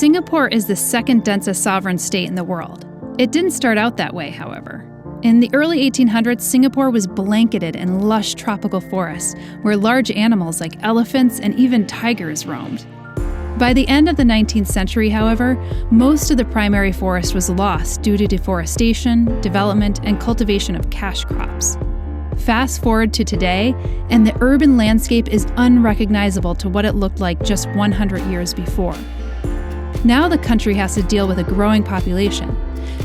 Singapore is the second densest sovereign state in the world. It didn't start out that way, however. In the early 1800s, Singapore was blanketed in lush tropical forests where large animals like elephants and even tigers roamed. By the end of the 19th century, however, most of the primary forest was lost due to deforestation, development, and cultivation of cash crops. Fast forward to today, and the urban landscape is unrecognizable to what it looked like just 100 years before. Now the country has to deal with a growing population,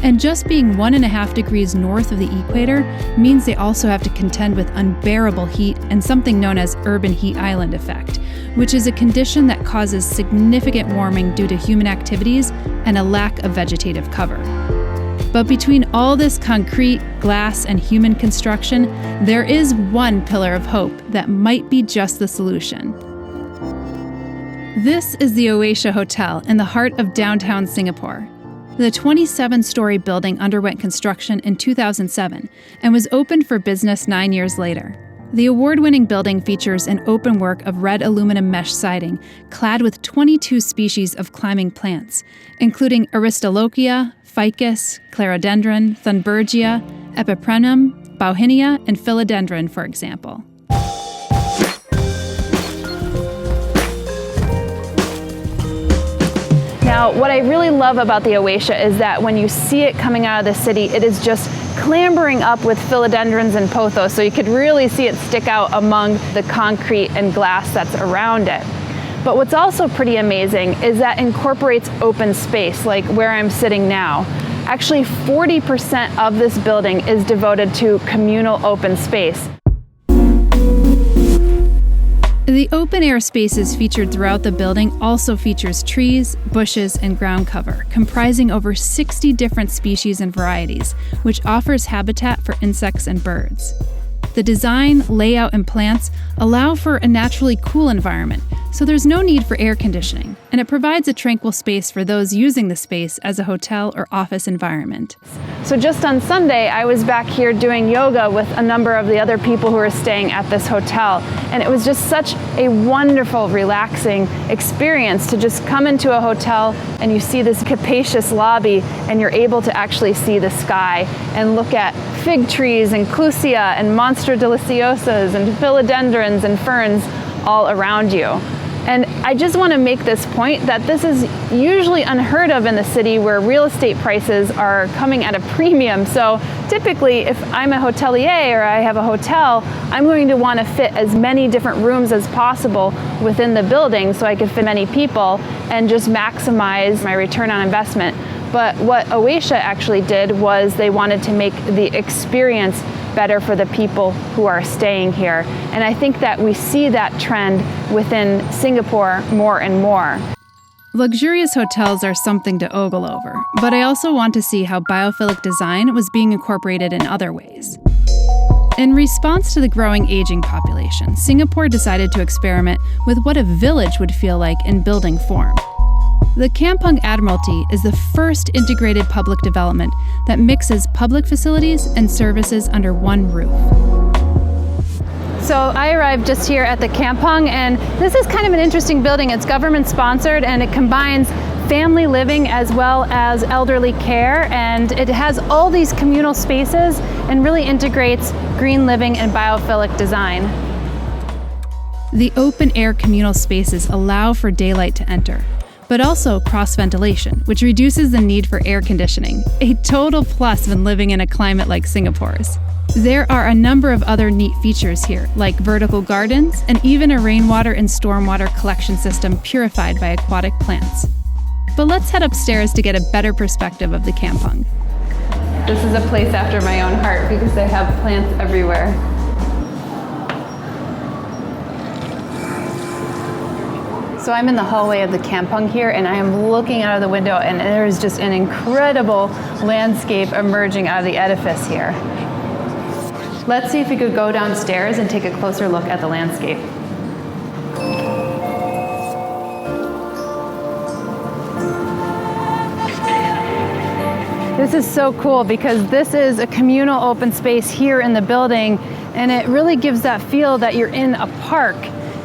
and just being 1.5 degrees north of the equator means they also have to contend with unbearable heat and something known as urban heat island effect, which is a condition that causes significant warming due to human activities and a lack of vegetative cover. But between all this concrete, glass, and human construction, there is one pillar of hope that might be just the solution. This is the Oasia Hotel in the heart of downtown Singapore. The 27-story building underwent construction in 2007 and was opened for business 9 years later. The award-winning building features an open work of red aluminum mesh siding clad with 22 species of climbing plants, including Aristolochia, Ficus, Clerodendron, Thunbergia, Epipremnum, Bauhinia, and Philodendron, for example. Now, what I really love about the Oasia is that when you see it coming out of the city, it is just clambering up with philodendrons and pothos, so you could really see it stick out among the concrete and glass that's around it. But what's also pretty amazing is that it incorporates open space, like where I'm sitting now. Actually, 40% of this building is devoted to communal open space. The open-air spaces featured throughout the building also features trees, bushes, and ground cover, comprising over 60 different species and varieties, which offers habitat for insects and birds. The design, layout, and plants allow for a naturally cool environment, so there's no need for air conditioning, and it provides a tranquil space for those using the space as a hotel or office environment. So just on Sunday, I was back here doing yoga with a number of the other people who are staying at this hotel, and it was just such a wonderful, relaxing experience to just come into a hotel and you see this capacious lobby and you're able to actually see the sky and look at fig trees and clusia and monster deliciosas and philodendrons and ferns all around you. And I just want to make this point that this is usually unheard of in the city where real estate prices are coming at a premium. So typically, if I'm a hotelier or I have a hotel, I'm going to want to fit as many different rooms as possible within the building so I can fit many people and just maximize my return on investment. But what Oasia actually did was they wanted to make the experience better for the people who are staying here. And I think that we see that trend within Singapore more and more. Luxurious hotels are something to ogle over, but I also want to see how biophilic design was being incorporated in other ways. In response to the growing aging population, Singapore decided to experiment with what a village would feel like in building form. The Kampung Admiralty is the first integrated public development that mixes public facilities and services under one roof. So I arrived just here at the Kampung, and this is kind of an interesting building. It's government sponsored and it combines family living as well as elderly care, and it has all these communal spaces and really integrates green living and biophilic design. The open-air communal spaces allow for daylight to enter, but also cross-ventilation, which reduces the need for air conditioning, a total plus when living in a climate like Singapore's. There are a number of other neat features here, like vertical gardens and even a rainwater and stormwater collection system purified by aquatic plants. But let's head upstairs to get a better perspective of the Kampung. This is a place after my own heart because they have plants everywhere. So I'm in the hallway of the Kampung here, and I am looking out of the window, and there is just an incredible landscape emerging out of the edifice here. Let's see if we could go downstairs and take a closer look at the landscape. This is so cool because this is a communal open space here in the building, and it really gives that feel that you're in a park.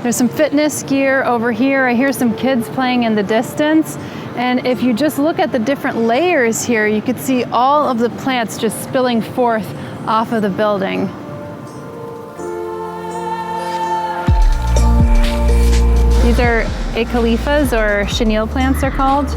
There's some fitness gear over here. I hear some kids playing in the distance. And if you just look at the different layers here, you could see all of the plants just spilling forth off of the building. These are eucalyptus, or chenille plants they're called.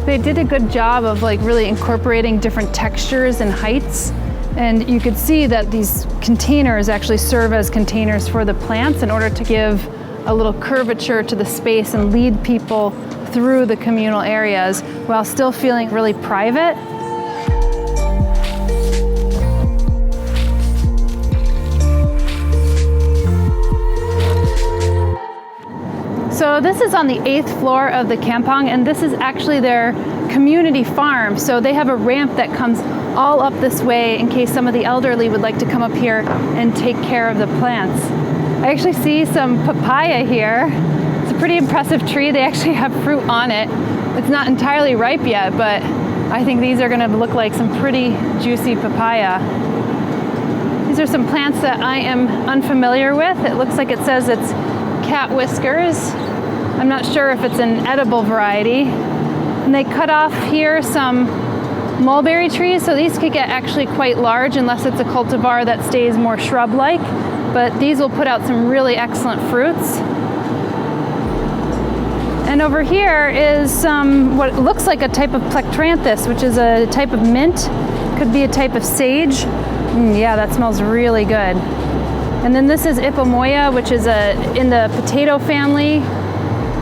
They did a good job of like really incorporating different textures and heights. And you could see that these containers actually serve as containers for the plants in order to give a little curvature to the space and lead people through the communal areas while still feeling really private. So this is on the 8th floor of the Kampung, and this is actually their community farm. So they have a ramp that comes all up this way in case some of the elderly would like to come up here and take care of the plants. I actually see some papaya here. It's a pretty impressive tree. They actually have fruit on it. It's not entirely ripe yet, but I think these are going to look like some pretty juicy papaya. These are some plants that I am unfamiliar with. It looks like it says it's cat whiskers. I'm not sure if it's an edible variety. And they cut off here some mulberry trees, so these could get actually quite large unless it's a cultivar that stays more shrub-like. But these will put out some really excellent fruits. And over here is some what looks like a type of plectranthus, which is a type of mint. Could be a type of sage. Yeah, that smells really good. And then this is ipomoya, which is in the potato family.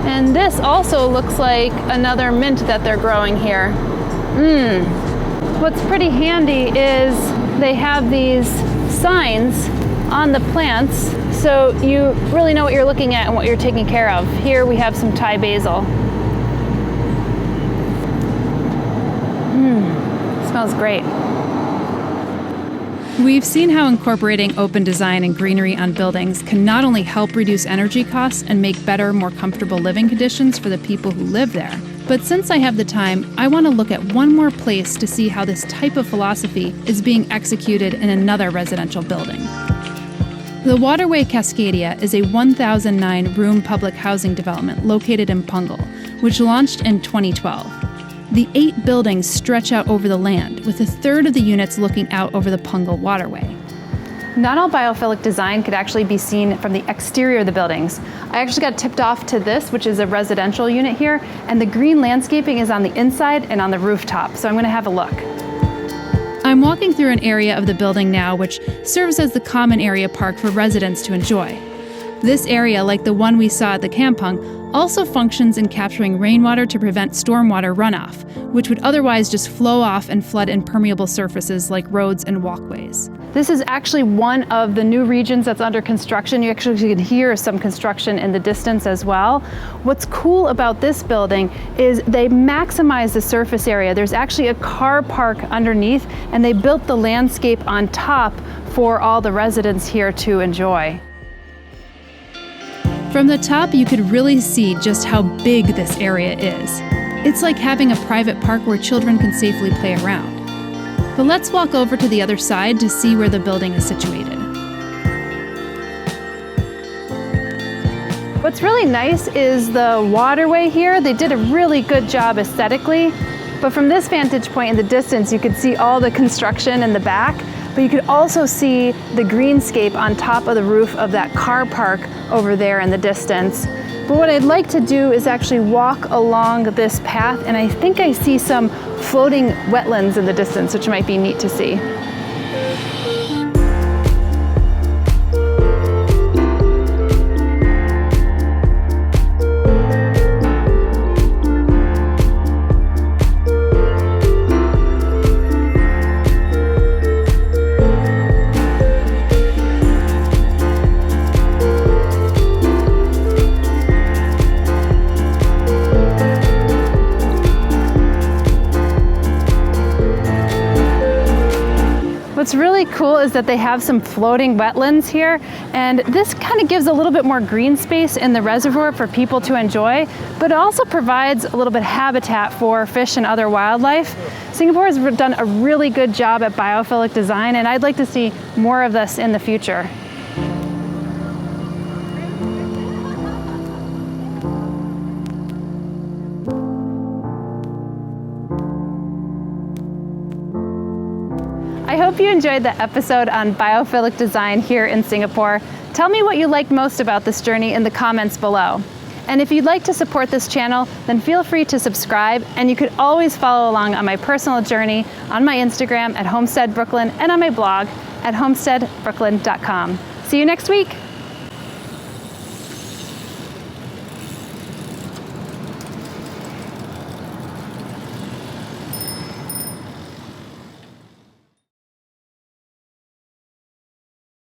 And this also looks like another mint that they're growing here. What's pretty handy is they have these signs on the plants, so you really know what you're looking at and what you're taking care of. Here we have some Thai basil. Smells great. We've seen how incorporating open design and greenery on buildings can not only help reduce energy costs and make better, more comfortable living conditions for the people who live there, but since I have the time, I want to look at one more place to see how this type of philosophy is being executed in another residential building. The Waterway Cascadia is a 1,009-room public housing development located in Punggol, which launched in 2012. The 8 buildings stretch out over the land, with a third of the units looking out over the Punggol Waterway. Not all biophilic design could actually be seen from the exterior of the buildings. I actually got tipped off to this, which is a residential unit here, and the green landscaping is on the inside and on the rooftop, so I'm going to have a look. I'm walking through an area of the building now which serves as the common area park for residents to enjoy. This area, like the one we saw at the Kampung, also functions in capturing rainwater to prevent stormwater runoff, which would otherwise just flow off and flood impermeable surfaces like roads and walkways. This is actually one of the new regions that's under construction. You actually can hear some construction in the distance as well. What's cool about this building is they maximize the surface area. There's actually a car park underneath, and they built the landscape on top for all the residents here to enjoy. From the top, you could really see just how big this area is. It's like having a private park where children can safely play around. But let's walk over to the other side to see where the building is situated. What's really nice is the waterway here. They did a really good job aesthetically, but from this vantage point in the distance, you could see all the construction in the back, but you could also see the greenscape on top of the roof of that car park over there in the distance. But what I'd like to do is actually walk along this path, and I think I see some floating wetlands in the distance, which might be neat to see. What's really cool is that they have some floating wetlands here, and this kind of gives a little bit more green space in the reservoir for people to enjoy, but it also provides a little bit of habitat for fish and other wildlife. Singapore has done a really good job at biophilic design, and I'd like to see more of this in the future. hope you enjoyed the episode on biophilic design here in Singapore. Tell me what you liked most about this journey in the comments below. And if you'd like to support this channel, then feel free to subscribe, and you could always follow along on my personal journey on my Instagram at Homestead Brooklyn and on my blog at homesteadbrooklyn.com. See you next week.